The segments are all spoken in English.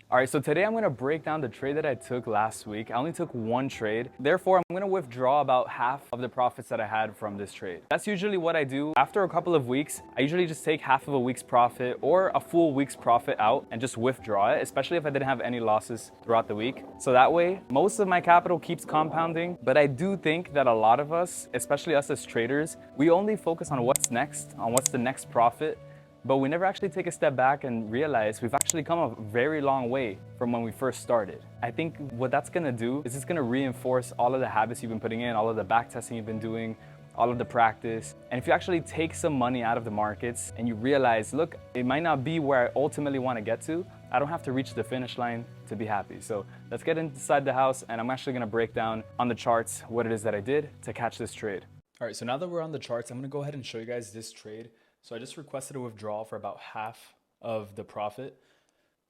All right, so today I'm gonna break down the trade that I took last week. I only took one trade. Therefore, I'm gonna withdraw about half of the profits that I had from this trade. That's usually what I do. After a couple of weeks, I usually just take half of a week's profit or a full week's profit out and just withdraw it, especially if I didn't have any losses throughout the week. So that way, most of my capital keeps compounding. But I do think that a lot of us, especially us as traders, we only focus on what's next, on what's the next profit. But we never actually take a step back and realize we've actually come a very long way from when we first started. I think what that's gonna do is it's gonna reinforce all of the habits you've been putting in, all of the back testing you've been doing, all of the practice. And if you actually take some money out of the markets and you realize, look, it might not be where I ultimately wanna get to, I don't have to reach the finish line to be happy. So let's get inside the house and I'm actually gonna break down on the charts what it is that I did to catch this trade. All right, so now that we're on the charts, I'm gonna go ahead and show you guys this trade. So I just requested a withdrawal for about half of the profit.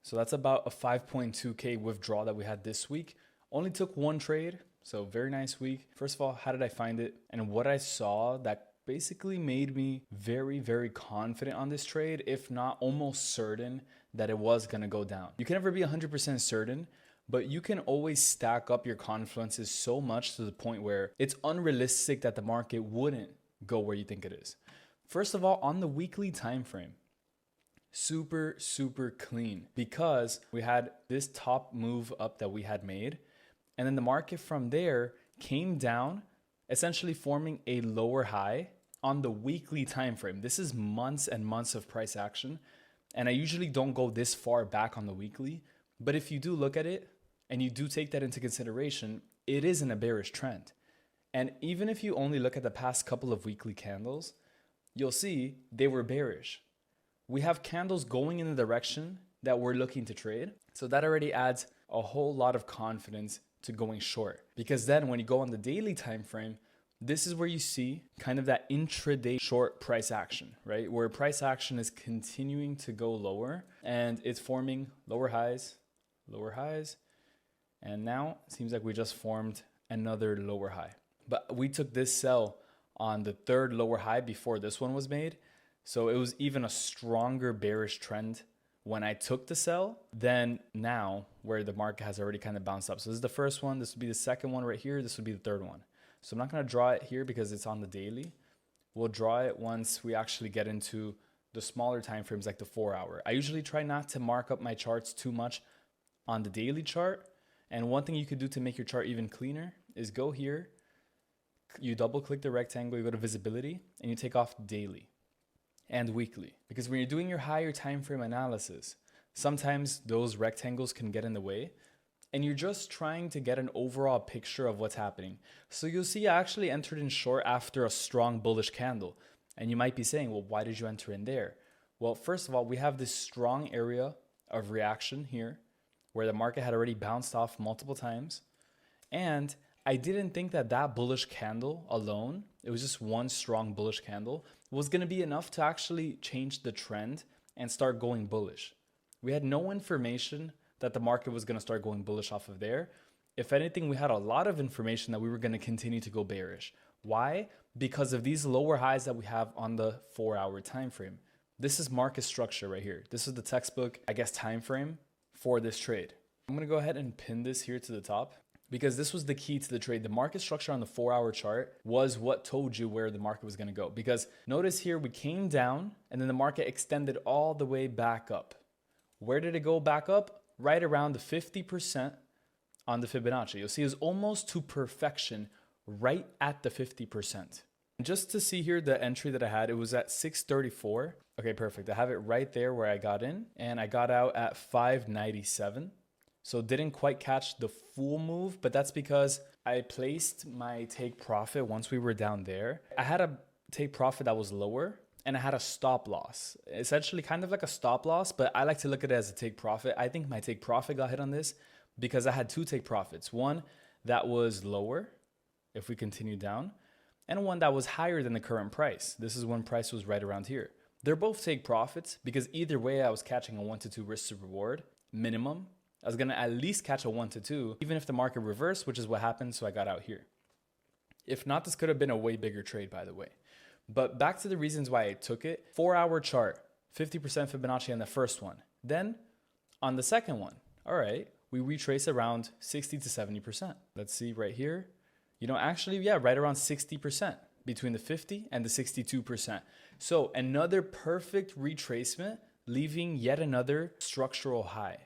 So that's about a 5.2K withdrawal that we had this week. Only took one trade, so very nice week. First of all, how did I find it? And what I saw that basically made me very, very confident on this trade, if not almost certain that it was gonna go down. You can never be 100% certain, but you can always stack up your confluences so much to the point where it's unrealistic that the market wouldn't go where you think it is. First of all, on the weekly time frame, super clean because we had this top move up that we had made, and then the market from there came down, essentially forming a lower high on the weekly time frame. This is months and months of price action, and I usually don't go this far back on the weekly, but if you do look at it and you do take that into consideration, it is in a bearish trend. And even if you only look at the past couple of weekly candles, you'll see they were bearish. We have candles going in the direction that we're looking to trade. So that already adds a whole lot of confidence to going short. Because then when you go on the daily time frame, this is where you see kind of that intraday short price action, right? Where price action is continuing to go lower and it's forming lower highs. And now it seems like we just formed another lower high. But we took this sell on the third lower high before this one was made. So it was even a stronger bearish trend when I took the sell than now where the market has already kind of bounced up. So this is the first one. This would be the second one right here. This would be the third one. So I'm not going to draw it here because it's on the daily. We'll draw it once we actually get into the smaller time frames like the 4 hour. I usually try not to mark up my charts too much on the daily chart. And one thing you could do to make your chart even cleaner is go here. You double click the rectangle, you go to visibility, and you take off daily and weekly. Because when you're doing your higher time frame analysis, sometimes those rectangles can get in the way and you're just trying to get an overall picture of what's happening. So you'll see I actually entered in short after a strong bullish candle. And you might be saying, well, why did you enter in there? Well, first of all, we have this strong area of reaction here where the market had already bounced off multiple times. And I didn't think that that bullish candle alone, it was just one strong bullish candle, was going to be enough to actually change the trend and start going bullish. We had no information that the market was going to start going bullish off of there. If anything, we had a lot of information that we were going to continue to go bearish. Why? Because of these lower highs that we have on the 4 hour time frame. This is market structure right here. This is the textbook, I guess, time frame for this trade. I'm going to go ahead and pin this here to the top, because this was the key to the trade. The market structure on the 4 hour chart was what told you where the market was going to go. Because notice here, we came down and then the market extended all the way back up. Where did it go back up? Right around the 50% on the Fibonacci. You'll see it's almost to perfection right at the 50%. And just to see here the entry that I had, it was at 634. Okay, perfect. I have it right there where I got in and I got out at 597. So didn't quite catch the full move, but that's because I placed my take profit once we were down there. I had a take profit that was lower and I had a stop loss. Essentially kind of like a stop loss, but I like to look at it as a take profit. I think my take profit got hit on this because I had two take profits. One that was lower if we continue down and one that was higher than the current price. This is when price was right around here. They're both take profits because either way I was catching a 1 to 2 risk to reward minimum. I was going to at least catch a 1 to 2, even if the market reversed, which is what happened. So I got out here. If not, this could have been a way bigger trade, by the way. But back to the reasons why I took it. 4 hour chart, 50% Fibonacci on the first one. Then on the second one, All right, we retrace around 60 to 70%. Let's see right here. Actually, yeah, right around 60% between the 50 and the 62%. So another perfect retracement, leaving yet another structural high.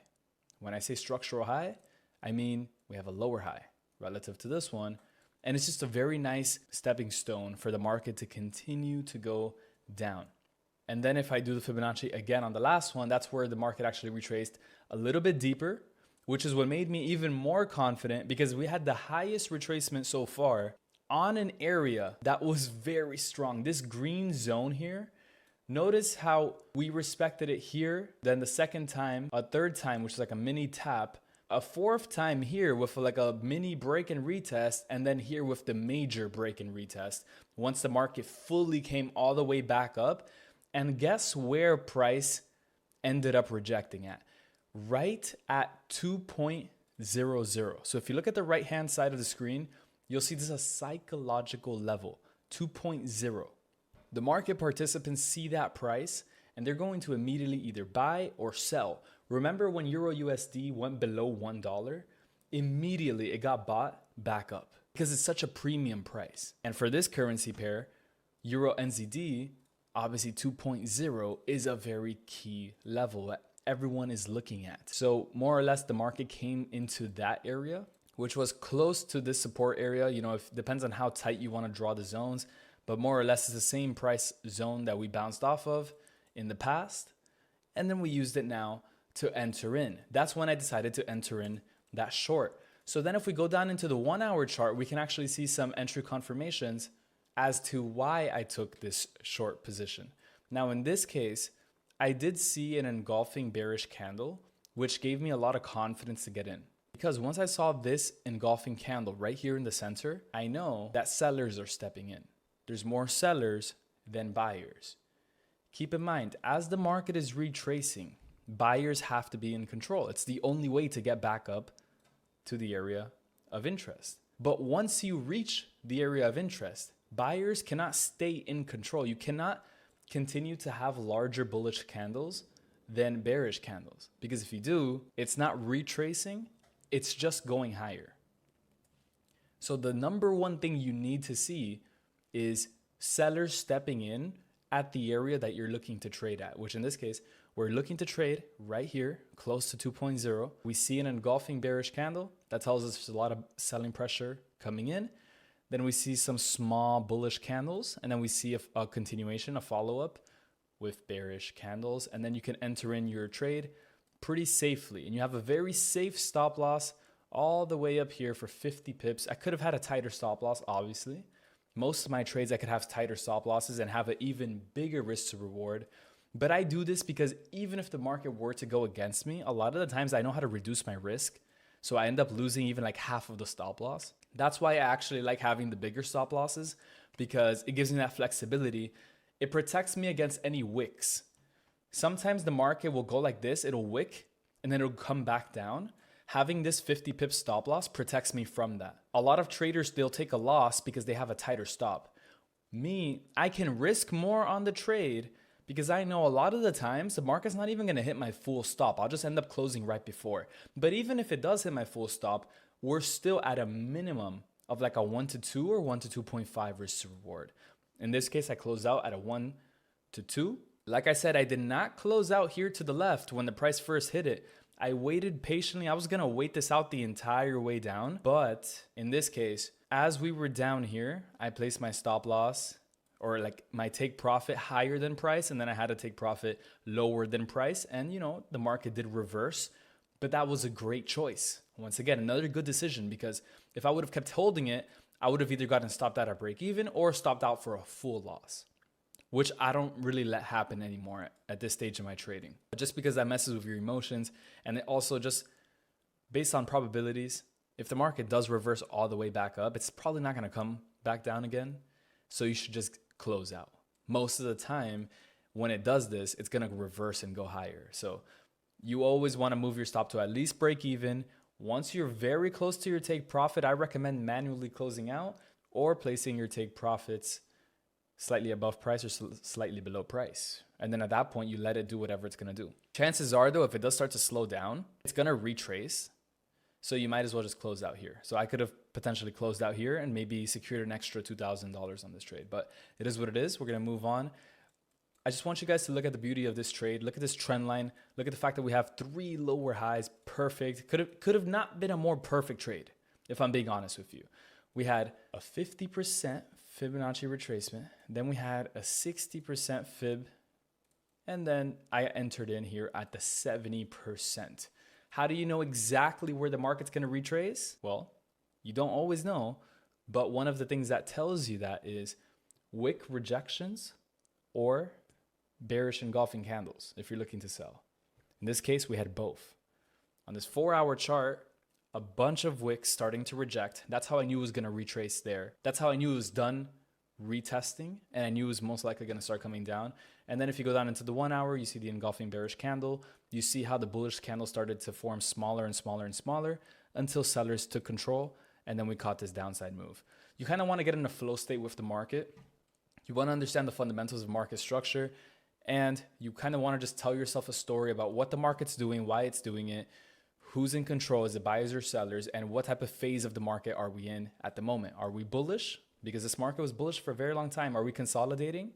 When I say structural high, I mean we have a lower high relative to this one. And it's just a very nice stepping stone for the market to continue to go down. And then if I do the Fibonacci again on the last one, that's where the market actually retraced a little bit deeper, which is what made me even more confident because we had the highest retracement so far on an area that was very strong. This green zone here, notice how we respected it here, then the second time, a third time, which is like a mini tap, a fourth time here with like a mini break and retest, and then here with the major break and retest once the market fully came all the way back up. And guess where price ended up rejecting at? Right at 2.00. So if you look at the right hand side of the screen, you'll see this is a psychological level, 2.0. The market participants see that price and they're going to immediately either buy or sell. Remember when Euro USD went below $1? Immediately it got bought back up because it's such a premium price. And for this currency pair, Euro NZD, obviously 2.0 is a very key level that everyone is looking at. So more or less the market came into that area, which was close to this support area. It depends on how tight you want to draw the zones, but more or less it's the same price zone that we bounced off of in the past. And then we used it now to enter in. That's when I decided to enter in that short. So then if we go down into the 1 hour chart, we can actually see some entry confirmations as to why I took this short position. Now in this case, I did see an engulfing bearish candle, which gave me a lot of confidence to get in. Because once I saw this engulfing candle right here in the center, I know that sellers are stepping in. There's more sellers than buyers. Keep in mind, as the market is retracing, buyers have to be in control. It's the only way to get back up to the area of interest. But once you reach the area of interest, buyers cannot stay in control. You cannot continue to have larger bullish candles than bearish candles. Because if you do, it's not retracing, it's just going higher. So the number one thing you need to see is sellers stepping in at the area that you're looking to trade at, which in this case, we're looking to trade right here, close to 2.0. We see an engulfing bearish candle. That tells us there's a lot of selling pressure coming in. Then we see some small bullish candles, and then we see a continuation, a follow-up with bearish candles. And then you can enter in your trade pretty safely. And you have a very safe stop loss all the way up here for 50 pips. I could have had a tighter stop loss, obviously. Most of my trades, I could have tighter stop losses and have an even bigger risk to reward. But I do this because even if the market were to go against me, a lot of the times I know how to reduce my risk. So I end up losing even like half of the stop loss. That's why I actually like having the bigger stop losses, because it gives me that flexibility. It protects me against any wicks. Sometimes the market will go like this, it'll wick and then it'll come back down. Having this 50 pip stop loss protects me from that. A lot of traders, they'll take a loss because they have a tighter stop. Me, I can risk more on the trade because I know a lot of the times the market's not even going to hit my full stop. I'll just end up closing right before. But even if it does hit my full stop, we're still at a minimum of like a 1 to 2 or 1 to 2.5 risk to reward. In this case, I closed out at a 1 to 2. Like I said, I did not close out here to the left when the price first hit it. I waited patiently. I was going to wait this out the entire way down. But in this case, as we were down here, I placed my stop loss or like my take profit higher than price. And then I had to take profit lower than price. And, you know, the market did reverse. But that was a great choice. Once again, another good decision, because if I would have kept holding it, I would have either gotten stopped out at break even or stopped out for a full loss, which I don't really let happen anymore at this stage of my trading. Just because that messes with your emotions, and it also just based on probabilities, if the market does reverse all the way back up, it's probably not going to come back down again. So you should just close out. Most of the time, when it does this, it's going to reverse and go higher. So you always want to move your stop to at least break even. Once you're very close to your take profit, I recommend manually closing out or placing your take profits slightly above price or slightly below price. And then at that point, you let it do whatever it's going to do. Chances are, though, if it does start to slow down, it's going to retrace. So you might as well just close out here. So I could have potentially closed out here and maybe secured an extra $2,000 on this trade. But it is what it is. We're going to move on. I just want you guys to look at the beauty of this trade. Look at this trend line. Look at the fact that we have 3 lower highs. Perfect. Could have not been a more perfect trade, if I'm being honest with you. We had a 50% Fibonacci retracement. Then we had a 60% Fib. And then I entered in here at the 70%. How do you know exactly where the market's going to retrace? Well, you don't always know. But one of the things that tells you that is wick rejections or bearish engulfing candles if you're looking to sell. In this case, we had both. On this 4-hour chart, a bunch of wicks starting to reject. That's how I knew it was going to retrace there. That's how I knew it was done retesting, and I knew it was most likely going to start coming down. And then if you go down into the 1 hour, you see the engulfing bearish candle. You see how the bullish candle started to form smaller and smaller and smaller until sellers took control, and then we caught this downside move. You kind of want to get in a flow state with the market. You want to understand the fundamentals of market structure, and you kind of want to just tell yourself a story about what the market's doing, why it's doing it, who's in control, is it buyers or sellers, and what type of phase of the market are we in at the moment. Are we bullish? Because this market was bullish for a very long time. Are we consolidating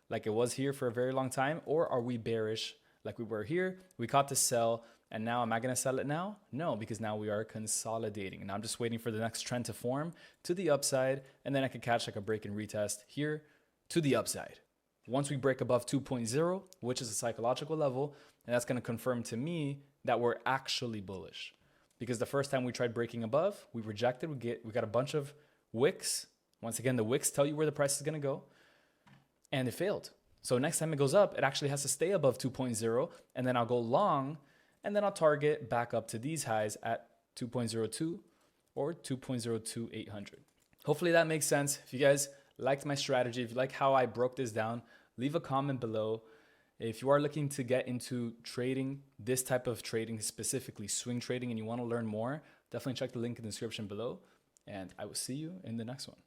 like it was here for a very long time? Or are we bearish like we were here? We caught the sell, and now am I going to sell it now? No, because now we are consolidating. And I'm just waiting for the next trend to form to the upside, and then I could catch like a break and retest here to the upside. Once we break above 2.0, which is a psychological level, and that's going to confirm to me that we're actually bullish. Because the first time we tried breaking above, we rejected. We got a bunch of wicks. Once again, the wicks tell you where the price is going to go, and it failed. So next time it goes up, it actually has to stay above 2.0, and then I'll go long, and then I'll target back up to these highs at 2.02 or 2.02800. Hopefully that makes sense. If you guys liked my strategy, if you like how I broke this down, leave a comment below. If you are looking to get into trading, this type of trading, specifically swing trading, and you want to learn more, definitely check the link in the description below, and I will see you in the next one.